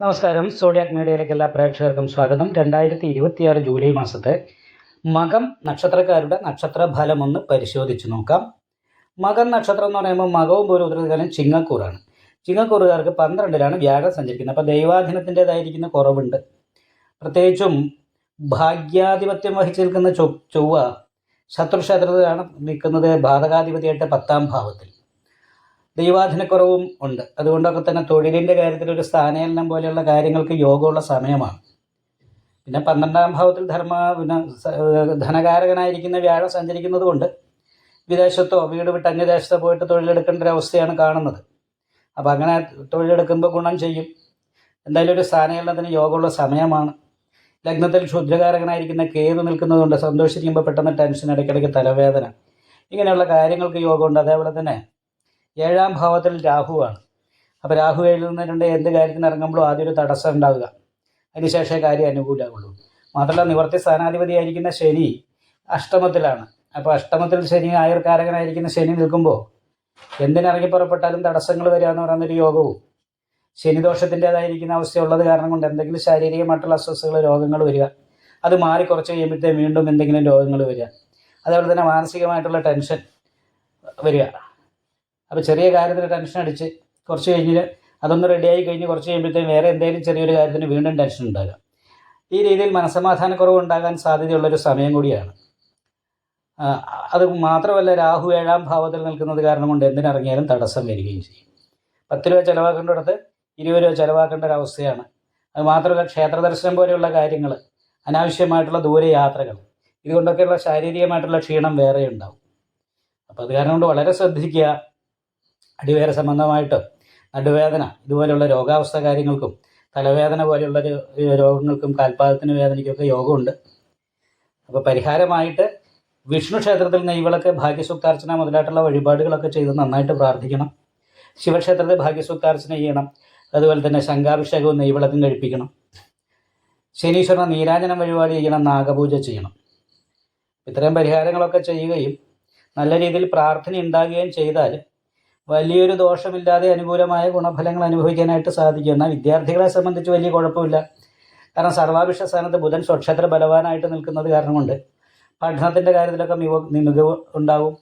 നമസ്കാരം. സോഡിയാക് മീഡിയയിലേക്ക് എല്ലാ പ്രേക്ഷകർക്കും സ്വാഗതം. 2026 ജൂലൈ മാസത്തെ മകം നക്ഷത്രക്കാരുടെ നക്ഷത്രഫലം ഒന്ന് പരിശോധിച്ച് നോക്കാം. മകം നക്ഷത്രം എന്ന് പറയുമ്പോൾ മകവും പൂർവ്വകാലം ചിങ്ങക്കൂറാണ്. ചിങ്ങക്കൂറുകാർക്ക് 12ലാണ് വ്യാഴം സഞ്ചരിക്കുന്നത്. അപ്പോൾ ദൈവാധീനത്തിൻ്റെതായിരിക്കുന്ന കുറവുണ്ട്. പ്രത്യേകിച്ചും ഭാഗ്യാധിപത്യം വഹിച്ചു നിൽക്കുന്ന ചൊവ്വ ശത്രുക്ഷേത്രത്തിലാണ് നിൽക്കുന്നത്, ബാധകാധിപതിയായിട്ട് 10ാം ഭാവത്തിൽ. ദൈവാധീനക്കുറവും ഉണ്ട്. അതുകൊണ്ടൊക്കെ തന്നെ തൊഴിലിൻ്റെ കാര്യത്തിൽ ഒരു സ്ഥാനചലനം പോലെയുള്ള കാര്യങ്ങൾക്ക് യോഗമുള്ള സമയമാണ്. പിന്നെ 12ാം ഭാവത്തിൽ ധനകാരകനായിരിക്കുന്ന വ്യാഴം സഞ്ചരിക്കുന്നത് കൊണ്ട് വിദേശത്തോ വീട് വിട്ട് അന്യദേശത്തോ പോയിട്ട് തൊഴിലെടുക്കേണ്ട ഒരു അവസ്ഥയാണ് കാണുന്നത്. അപ്പോൾ അങ്ങനെ തൊഴിലെടുക്കുമ്പോൾ ഗുണം ചെയ്യും. എന്തായാലും ഒരു സ്ഥാനചലനത്തിന് യോഗമുള്ള സമയമാണ്. ലഗ്നത്തിൽ ക്ഷുദ്രകാരകനായിരിക്കുന്ന കേതു നിൽക്കുന്നതുകൊണ്ട് സന്തോഷിക്കുമ്പോൾ പെട്ടെന്ന് ടെൻഷൻ, ഇടയ്ക്കിടയ്ക്ക് തലവേദന, ഇങ്ങനെയുള്ള കാര്യങ്ങൾക്ക് യോഗമുണ്ട്. അതേപോലെ തന്നെ 7ാം ഭാവത്തിൽ രാഹുവാണ്. അപ്പോൾ രാഹു എഴുതുന്നതിനുണ്ട് എന്ത് കാര്യത്തിന് ഇറങ്ങുമ്പോഴും ആദ്യം ഒരു തടസ്സം ഉണ്ടാവുക, അതിനുശേഷമേ കാര്യം അനുകൂലമാകുള്ളൂ. മാത്രമല്ല നിവർത്തി സ്ഥാനാധിപതിയായിരിക്കുന്ന ശനി അഷ്ടമത്തിലാണ്. അപ്പോൾ അഷ്ടമത്തിൽ ശനി ആയുർകാരകനായിരിക്കുന്ന ശനി നിൽക്കുമ്പോൾ എന്തിനിറങ്ങി പുറപ്പെട്ടാലും തടസ്സങ്ങൾ വരിക എന്ന് പറയുന്നൊരു യോഗവും ശനിദോഷത്തിൻ്റേതായിരിക്കുന്ന അവസ്ഥയുള്ളത് കാരണം കൊണ്ട് എന്തെങ്കിലും ശാരീരികമായിട്ടുള്ള അസ്വസ്ഥതകൾ, രോഗങ്ങൾ വരിക, അത് മാറി കുറച്ച് കഴിയുമ്പോഴത്തേക്ക് വീണ്ടും എന്തെങ്കിലും രോഗങ്ങൾ വരിക. അതേപോലെ തന്നെ മാനസികമായിട്ടുള്ള ടെൻഷൻ വരിക. അപ്പോൾ ചെറിയ കാര്യത്തിന് ടെൻഷൻ അടിച്ച് കുറച്ച് കഴിഞ്ഞ് അതൊന്ന് റെഡിയായി കഴിഞ്ഞ് കുറച്ച് കഴിയുമ്പോഴത്തേക്കും വേറെ എന്തെങ്കിലും ചെറിയൊരു കാര്യത്തിന് വീണ്ടും ടെൻഷൻ ഉണ്ടാകുക. ഈ രീതിയിൽ മനസ്സമാധാനക്കുറവ് ഉണ്ടാകാൻ സാധ്യതയുള്ളൊരു സമയം കൂടിയാണ്. അത് മാത്രമല്ല രാഹു 7ാം ഭാവത്തിൽ നിൽക്കുന്നത് കാരണം കൊണ്ട് എന്തിനിറങ്ങിയാലും തടസ്സം വരികയും ചെയ്യും. 10 രൂപ ചിലവാക്കേണ്ടിടത്ത് 20 രൂപ ചിലവാക്കേണ്ട ഒരവസ്ഥയാണ്. അത് മാത്രമല്ല ക്ഷേത്ര ദർശനം പോലെയുള്ള കാര്യങ്ങൾ, അനാവശ്യമായിട്ടുള്ള ദൂരയാത്രകൾ, ഇതുകൊണ്ടൊക്കെയുള്ള ശാരീരികമായിട്ടുള്ള ക്ഷീണം വേറെ ഉണ്ടാവും. അപ്പോൾ അത് കാരണം കൊണ്ട് വളരെ ശ്രദ്ധിക്കുക. അടിവേര സംബന്ധമായിട്ട് നടുവേദന ഇതുപോലെയുള്ള രോഗാവസ്ഥ കാര്യങ്ങൾക്കും തലവേദന പോലെയുള്ള രോഗങ്ങൾക്കും കാൽപാദത്തിന് വേദനയ്ക്കൊക്കെ യോഗമുണ്ട്. അപ്പോൾ പരിഹാരമായിട്ട് വിഷ്ണു ക്ഷേത്രത്തിൽ നെയ്വിളക്ക്, ഭാഗ്യസൂക്താർച്ചന മുതലായിട്ടുള്ള വഴിപാടുകളൊക്കെ ചെയ്ത് നന്നായിട്ട് പ്രാർത്ഥിക്കണം. ശിവക്ഷേത്രത്തിൽ ഭാഗ്യസൂക്താർച്ചന ചെയ്യണം. അതുപോലെ തന്നെ ശംഖാഭിഷേകവും നെയ്വിളക്കും കഴിപ്പിക്കണം. ശനീശ്വരനെ നീരാഞ്ജനം വഴിപാട് ചെയ്യണം. നാഗപൂജ ചെയ്യണം. ഇത്തരം പരിഹാരങ്ങളൊക്കെ ചെയ്യുകയും നല്ല രീതിയിൽ പ്രാർത്ഥന ഉണ്ടാകുകയും ചെയ്താൽ വലിയൊരു ദോഷമില്ലാതെ അനുകൂലമായ ഗുണഫലങ്ങൾ അനുഭവിക്കാനായിട്ട് സാധിക്കും. എന്നാൽ വിദ്യാർത്ഥികളെ സംബന്ധിച്ച് വലിയ കുഴപ്പമില്ല. കാരണം സർവാഭിഷ്ട സ്ഥാനത്ത് ബുധൻ സ്വക്ഷേത്ര ബലവാനായിട്ട് നിൽക്കുന്നത് കാരണം കൊണ്ട് പഠനത്തിൻ്റെ കാര്യത്തിലൊക്കെ മികവ് ഉണ്ടാവും.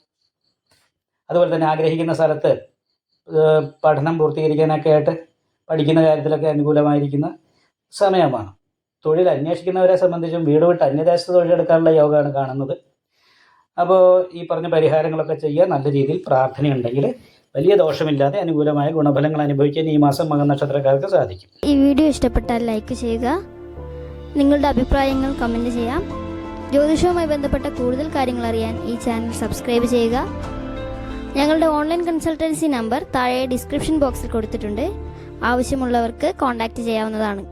അതുപോലെ തന്നെ ആഗ്രഹിക്കുന്ന സ്ഥലത്ത് പഠനം പൂർത്തീകരിക്കാനൊക്കെ ആയിട്ട് പഠിക്കുന്ന കാര്യത്തിലൊക്കെ അനുകൂലമായിരിക്കുന്ന സമയമാണ്. തൊഴിൽ അന്വേഷിക്കുന്നവരെ സംബന്ധിച്ചും വീട് വിട്ട് അന്യദേശത്ത് തൊഴിലെടുക്കാനുള്ള യോഗമാണ് കാണുന്നത്. അപ്പോൾ ഈ പറഞ്ഞ പരിഹാരങ്ങളൊക്കെ ചെയ്യുക. നല്ല രീതിയിൽ പ്രാർത്ഥനയുണ്ടെങ്കിൽ വലിയ ദോഷമില്ലാതെ അനുകൂലമായ ഗുണഫലങ്ങൾ അനുഭവിക്കാൻ ഈ മാസം മകം നക്ഷത്രക്കാർക്ക് സാധിക്കും. ഈ വീഡിയോ ഇഷ്ടപ്പെട്ടാൽ ലൈക്ക് ചെയ്യുക. നിങ്ങളുടെ അഭിപ്രായങ്ങൾ കമൻറ്റ് ചെയ്യാം. ജ്യോതിഷവുമായി ബന്ധപ്പെട്ട കൂടുതൽ കാര്യങ്ങൾ അറിയാൻ ഈ ചാനൽ സബ്സ്ക്രൈബ് ചെയ്യുക. ഞങ്ങളുടെ ഓൺലൈൻ കൺസൾട്ടൻസി നമ്പർ താഴെ ഡിസ്ക്രിപ്ഷൻ ബോക്സിൽ കൊടുത്തിട്ടുണ്ട്. ആവശ്യമുള്ളവർക്ക് കോൺടാക്റ്റ് ചെയ്യാവുന്നതാണ്.